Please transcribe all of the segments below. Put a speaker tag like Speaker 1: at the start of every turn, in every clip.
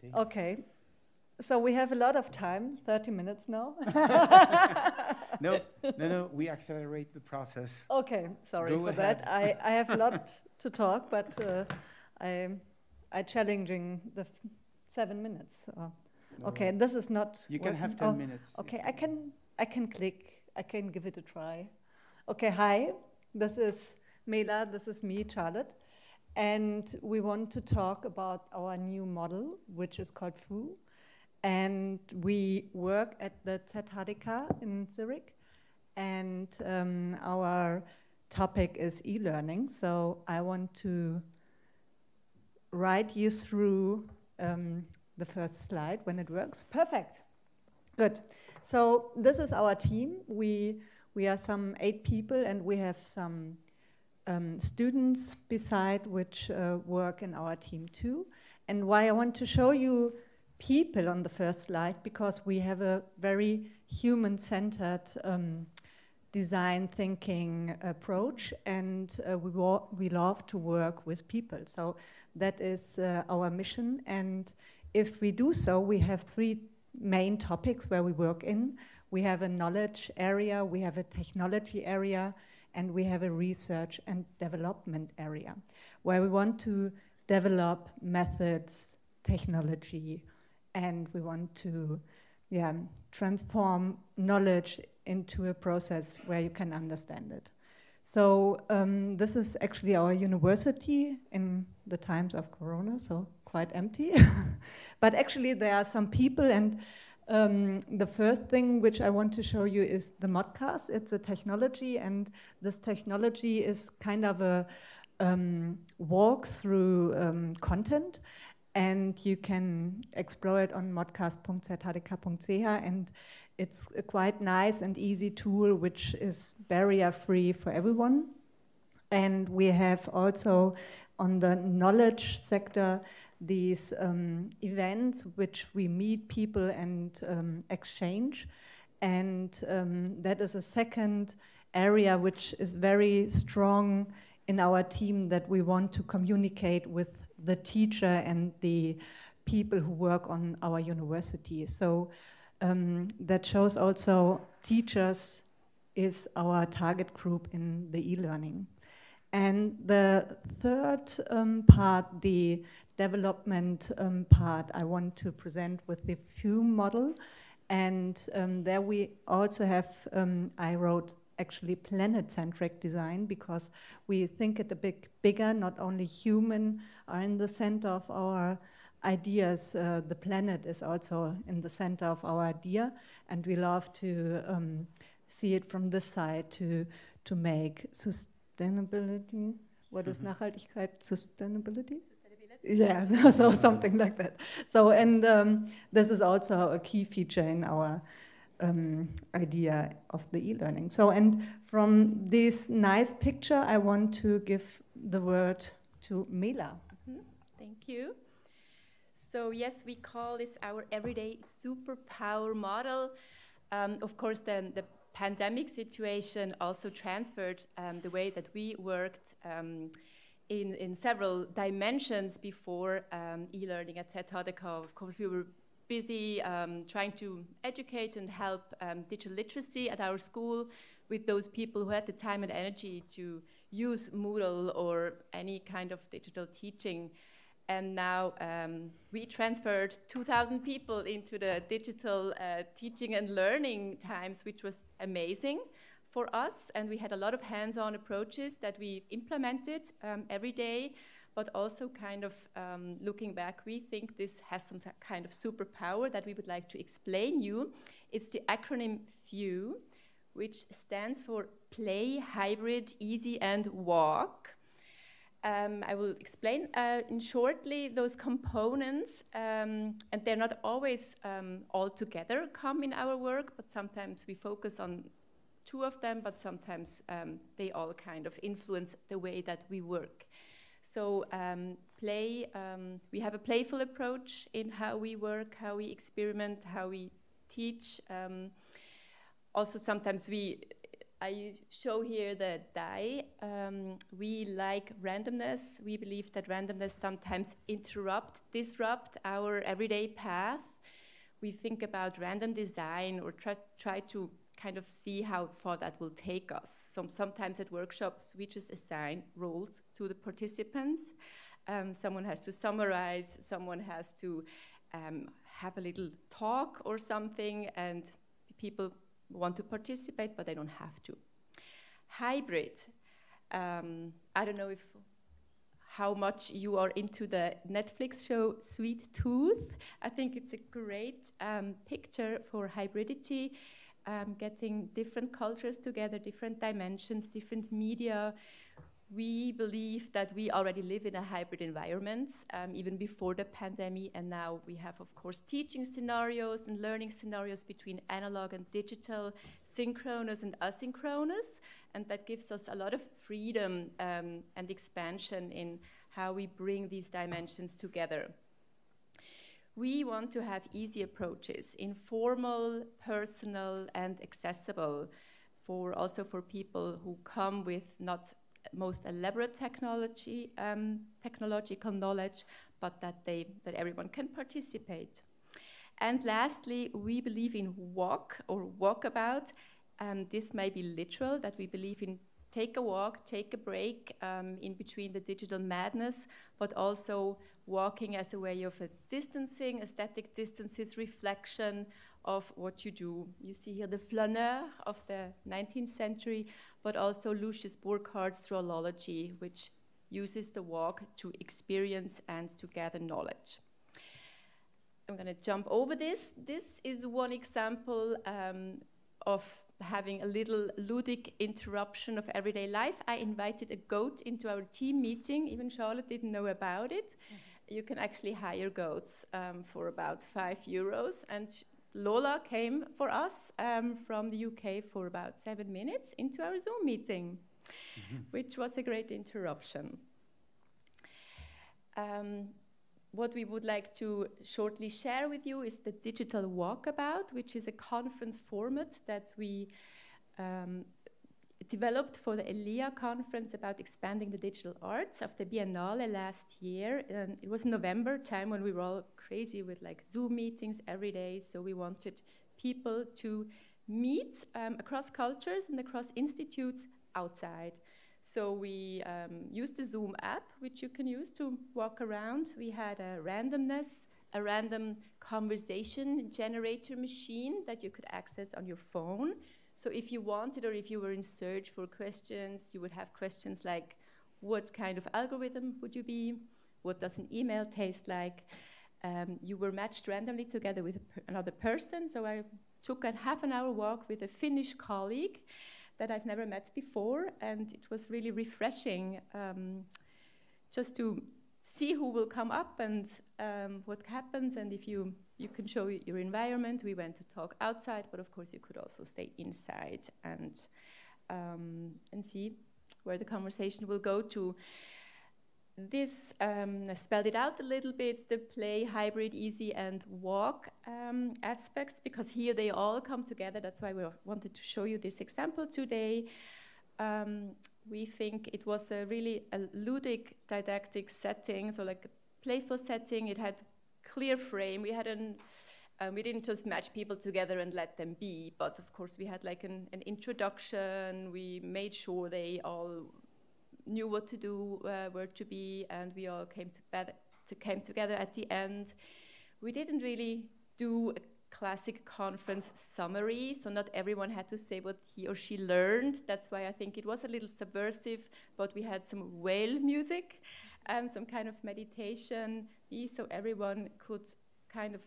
Speaker 1: everything.
Speaker 2: Okay. So we have a lot of time, 30 minutes now.
Speaker 1: No, we accelerate the process.
Speaker 2: Okay, sorry
Speaker 1: Go
Speaker 2: for
Speaker 1: ahead.
Speaker 2: that. I have a lot to talk, but I challenging the 7 minutes. Okay, this is not.
Speaker 1: You can have 10 minutes.
Speaker 2: Okay, I can click. I can give it a try. Okay, hi. This is Mela. This is me, Charlotte, and we want to talk about our new model, which is called PHEW. And we work at the ZHDK in Zurich, and our topic is e-learning. So I want to write you through the first slide when it works. Perfect. Good. So this is our team. We are some 8 people, and we have some students beside which work in our team too. And why I want to show you people on the first slide, because we have a very human-centered design thinking approach, and we love to work with people. So that is our mission, and if we do so, we have 3 main topics where we work in. We have a knowledge area, we have a technology area, and we have a research and development area, where we want to develop methods, technology, and we want to transform knowledge into a process where you can understand it. So this is actually our university in the times of Corona, so quite empty. But actually there are some people, and the first thing which I want to show you is the modcast. It's a technology, and this technology is kind of a walk through content, and you can explore it on modcast.zhdk.ch, and it's a quite nice and easy tool which is barrier-free for everyone. And we have also on the knowledge sector these events which we meet people and exchange, and that is a second area which is very strong in our team, that we want to communicate with the teacher and the people who work on our university. So that shows also teachers is our target group in the e-learning. And the third part, the development part, I want to present with the PHEW model. And there we also have, I wrote actually planet-centric design, because we think it a bit bigger, not only human are in the center of our ideas, the planet is also in the center of our idea, and we love to see it from this side to make sustainability, what is Nachhaltigkeit, sustainability? Yeah, so something like that. So, and this is also a key feature in our idea of the e-learning. So, and from this nice picture, I want to give the word to Mela.
Speaker 3: Thank you. So yes, we call this our everyday superpower model. Of course, the pandemic situation also transferred the way that we worked in several dimensions before e-learning at ZHDK. Of course, we were busy trying to educate and help digital literacy at our school with those people who had the time and energy to use Moodle or any kind of digital teaching. And now we transferred 2,000 people into the digital teaching and learning times, which was amazing for us. And we had a lot of hands-on approaches that we implemented every day. But also kind of looking back, we think this has some kind of superpower that we would like to explain you. It's the acronym PHEW, which stands for Play, Hybrid, Easy, and Walk. I will explain in shortly those components, and they're not always all together come in our work, but sometimes we focus on 2 of them, but sometimes they all kind of influence the way that we work. So play, we have a playful approach in how we work, how we experiment, how we teach. Also sometimes we I show here the die. We like randomness. We believe that randomness sometimes disrupt our everyday path. We think about random design or try to kind of see how far that will take us. Sometimes at workshops, we just assign roles to the participants. Someone has to summarize, someone has to have a little talk or something, and people want to participate, but they don't have to. Hybrid. I don't know how much you are into the Netflix show Sweet Tooth. I think it's a great picture for hybridity, getting different cultures together, different dimensions, different media. We believe that we already live in a hybrid environment, even before the pandemic, and now we have, of course, teaching scenarios and learning scenarios between analog and digital, synchronous and asynchronous, and that gives us a lot of freedom and expansion in how we bring these dimensions together. We want to have easy approaches, informal, personal, and accessible, also for people who come with not most elaborate technological knowledge, but that everyone can participate. And lastly, we believe in walk or walkabout. This may be literal, that we believe in take a walk, take a break in between the digital madness, but also walking as a way of distancing, aesthetic distances, reflection of what you do. You see here the flaneur of the 19th century, but also Lucius Burckhardt zoology, which uses the walk to experience and to gather knowledge. I'm going to jump over this. This is one example of having a little ludic interruption of everyday life. I invited a goat into our team meeting. Even Charlotte didn't know about it. Mm-hmm. You can actually hire goats for about €5. And Lola came for us from the UK for about 7 minutes into our Zoom meeting, which was a great interruption. What we would like to shortly share with you is the Digital Walkabout, which is a conference format that we developed for the ELIA conference about expanding the digital arts of the Biennale last year. It was November time when we were all crazy with like Zoom meetings every day, so we wanted people to meet across cultures and across institutes outside. So we used the Zoom app, which you can use to walk around. We had a randomness, a random conversation generator machine that you could access on your phone. So if you wanted, or if you were in search for questions, you would have questions like, what kind of algorithm would you be? What does an email taste like? You were matched randomly together with another person. So I took a half-an-hour walk with a Finnish colleague that I've never met before, and it was really refreshing just to see who will come up and what happens, and if you can show your environment. We went to talk outside, but of course you could also stay inside and see where the conversation will go to. This spelled it out a little bit, the play, hybrid, easy, and walk aspects, because here they all come together. That's why we wanted to show you this example today. We think it was a really ludic, didactic setting, so like a playful setting. It had clear frame. We didn't just match people together and let them be, but of course we had like an introduction. We made sure they all knew what to do, where to be, and we all came together at the end. We didn't really do a classic conference summary, so not everyone had to say what he or she learned. That's why I think it was a little subversive, but we had some whale music, some kind of meditation, so everyone could kind of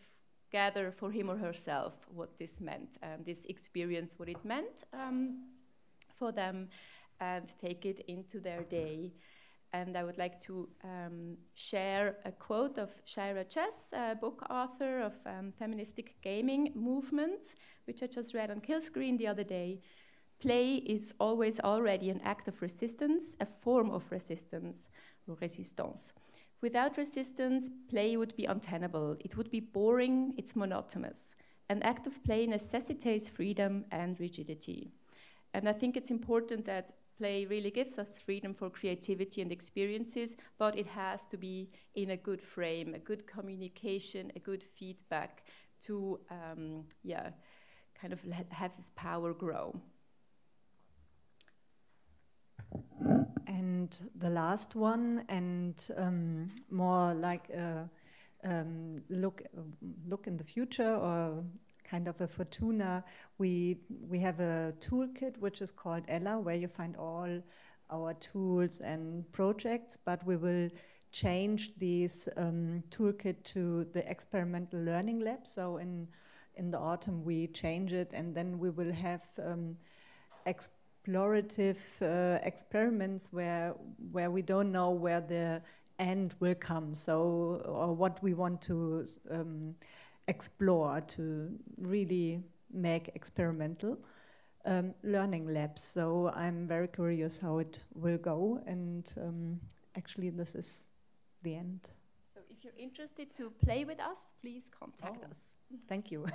Speaker 3: gather for him or herself what this meant, this experience, what it meant for them, and take it into their day. And I would like to share a quote of Shira Chess, a book author of feministic gaming movement, which I just read on Killscreen the other day. Play is always already an act of resistance, a form of resistance, or résistance. Without resistance, play would be untenable. It would be boring, it's monotonous. An act of play necessitates freedom and rigidity. And I think it's important that play really gives us freedom for creativity and experiences, but it has to be in a good frame, a good communication, a good feedback to, kind of have this power grow.
Speaker 2: And the last one, and more like a look in the future, or kind of a Fortuna. We have a toolkit which is called Ella, where you find all our tools and projects, but we will change this toolkit to the experimental learning lab. So in the autumn we change it, and then we will have explorative experiments where we don't know where the end will come, so, or what we want to explore, to really make experimental learning labs. So I'm very curious how it will go, and actually this is the end.
Speaker 3: So if you're interested to play with us, please contact us.
Speaker 2: Thank you.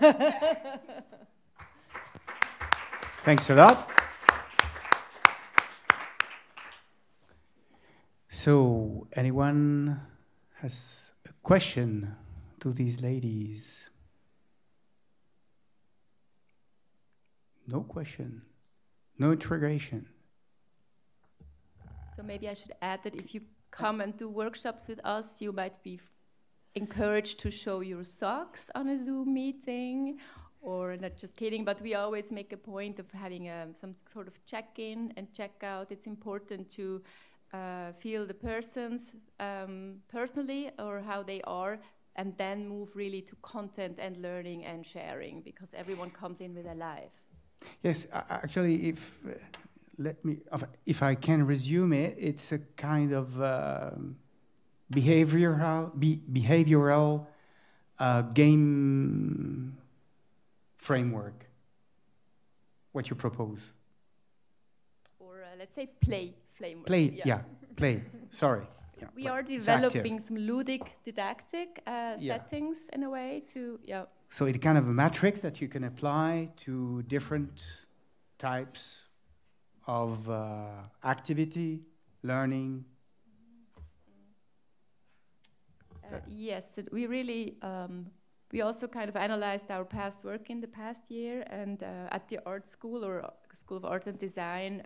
Speaker 1: Thanks a lot. So, anyone has a question to these ladies? No question, no interrogation.
Speaker 3: So maybe I should add that if you come and do workshops with us, you might be encouraged to show your socks on a Zoom meeting, or not, just kidding, but we always make a point of having some sort of check-in and check-out. It's important to feel the persons personally, or how they are, and then move really to content and learning and sharing, because everyone comes in with a life.
Speaker 1: Yes, actually, if I can resume it, it's a kind of behavioral game framework, what you propose.
Speaker 3: Or let's say play framework.
Speaker 1: Play, yeah, play, sorry. Yeah,
Speaker 3: we are developing some ludic, didactic settings in a way to,
Speaker 1: So it's kind of a matrix that you can apply to different types of activity, learning.
Speaker 3: Yes, we really, we also kind of analyzed our past work in the past year, and at the art school, or School of Art and Design,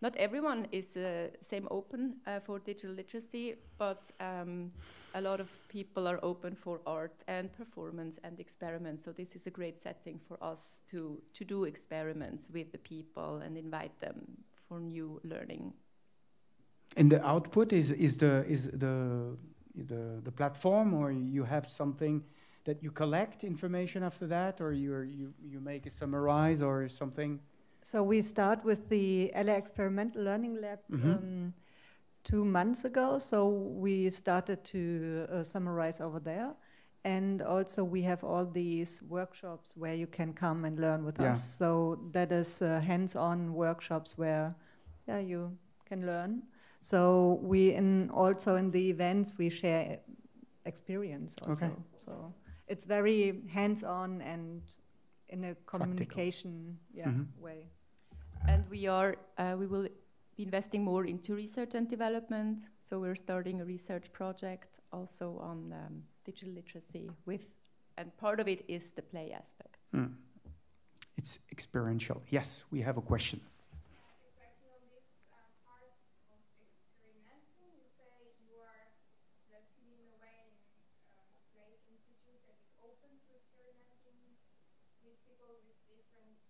Speaker 3: not everyone is same open for digital literacy, but a lot of people are open for art and performance and experiments. So this is a great setting for us to do experiments with the people and invite them for new learning.
Speaker 1: And the output is the platform, or you have something that you collect information after that, or you make a summarize or something?
Speaker 2: So we start with the Ella Experimental Learning Lab 2 months ago. So we started to summarize over there. And also we have all these workshops where you can come and learn with us. So that is hands-on workshops where you can learn. So we also in the events we share experience also. Okay. So it's very hands-on and in a communication way. And we will be investing more into research and development. So we're starting a research project also on digital literacy and part of it is the play aspect.
Speaker 1: It's experiential. Yes, we have a question.
Speaker 4: Exactly on this part of experimenting, you say you are in a way place institute that is open to experimenting with people with different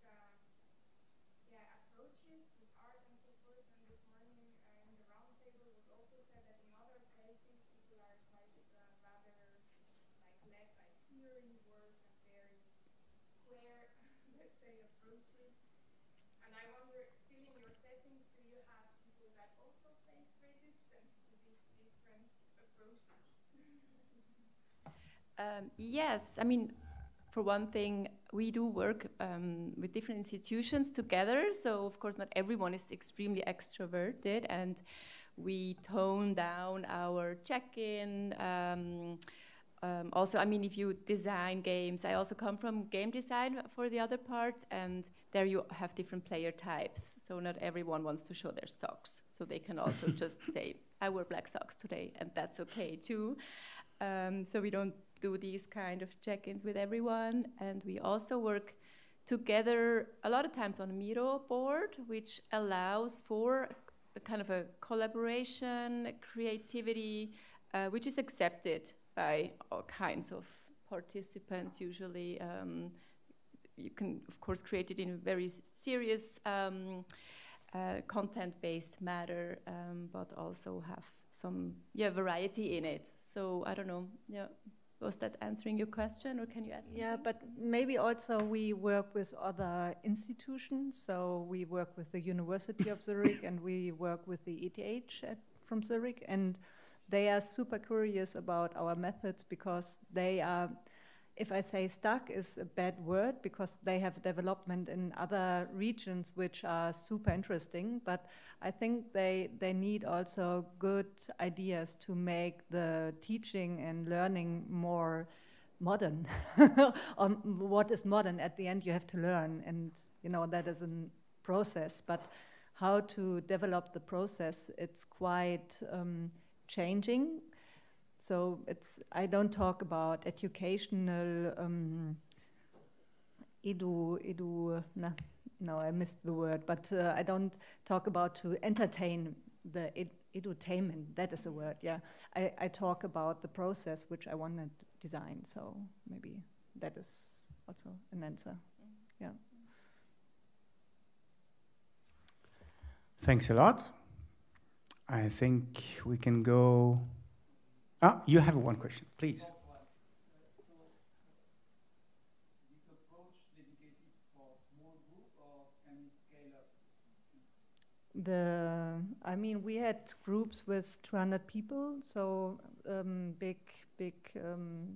Speaker 4: approaches with art and so forth. And this morning in the roundtable was also said that in other places people are quite rather led by theory, words and very square, let's say, approaches. And I wonder, still in your settings, do you have people that also face resistance to these different approaches?
Speaker 3: Yes, I mean, for one thing, we do work with different institutions together. So, of course, not everyone is extremely extroverted, and we tone down our check-in, Also, I mean, if you design games, I also come from game design for the other part, and there you have different player types. So not everyone wants to show their socks. So they can also just say, I wear black socks today, and that's okay too. So we don't do these kind of check-ins with everyone. And we also work together a lot of times on a Miro board, which allows for a kind of a collaboration, creativity, which is accepted by all kinds of participants. Usually, you can, of course, create it in a very serious content-based manner, but also have some variety in it. So I don't know. Yeah, was that answering your question, or can you add something?
Speaker 2: Yeah, but maybe also we work with other institutions. So we work with the University of Zurich, and we work with the ETH from Zurich, and they are super curious about our methods because they are, if I say stuck is a bad word, because they have development in other regions which are super interesting, but I think they need also good ideas to make the teaching and learning more modern. What is modern? At the end you have to learn, and that is a process, but how to develop the process, it's quite changing. So I don't talk about educational no, I missed the word, but I don't talk about to entertain the edutainment, that is the word, yeah. I talk about the process which I want to design, so maybe that is also an answer, yeah.
Speaker 1: Thanks a lot. I think we can go. You have one question, please.
Speaker 5: So, this approach dedicated for small group, or can it scale up?
Speaker 2: I mean, we had groups with 200 people, so big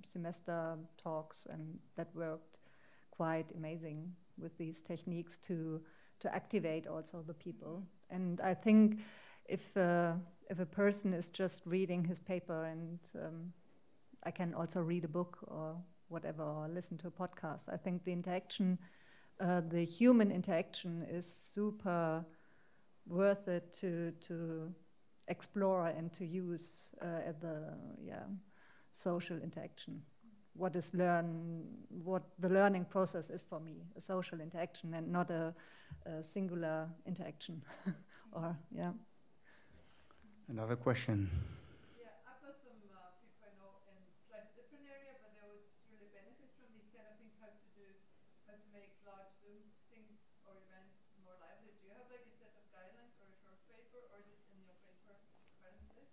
Speaker 2: semester talks, and that worked quite amazing with these techniques to activate also the people. And I think if a person is just reading his paper, and I can also read a book or whatever, or listen to a podcast, I think the interaction, the human interaction is super worth it to explore and to use at the social interaction. What the learning process is for me, a social interaction and not a singular interaction. Or
Speaker 1: Another question.
Speaker 6: Yeah, I've got some people I know in slightly different area, but they would really benefit from these kind of things, how to make large Zoom things or events more lively. Do you have like a set of guidelines or a short paper, or is it in your paper currently?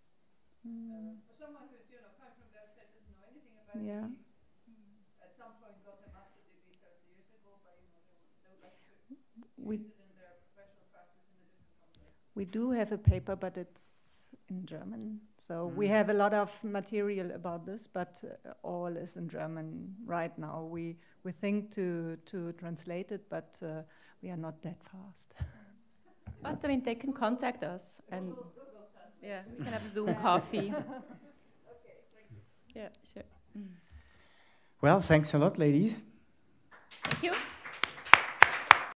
Speaker 6: For someone who's come from the outside, doesn't know anything about games, at some point got a master degree 30 years ago, but they would like to use it in their professional practice in a different context.
Speaker 2: we do have a paper, but it's in German. So we have a lot of material about this, but all is in German right now. We think to translate it, but we are not that fast.
Speaker 3: But I mean, they can contact us, and we can have Zoom coffee.
Speaker 6: Okay, thank you.
Speaker 3: Yeah, sure.
Speaker 1: Well, thanks a lot, ladies.
Speaker 3: Thank you.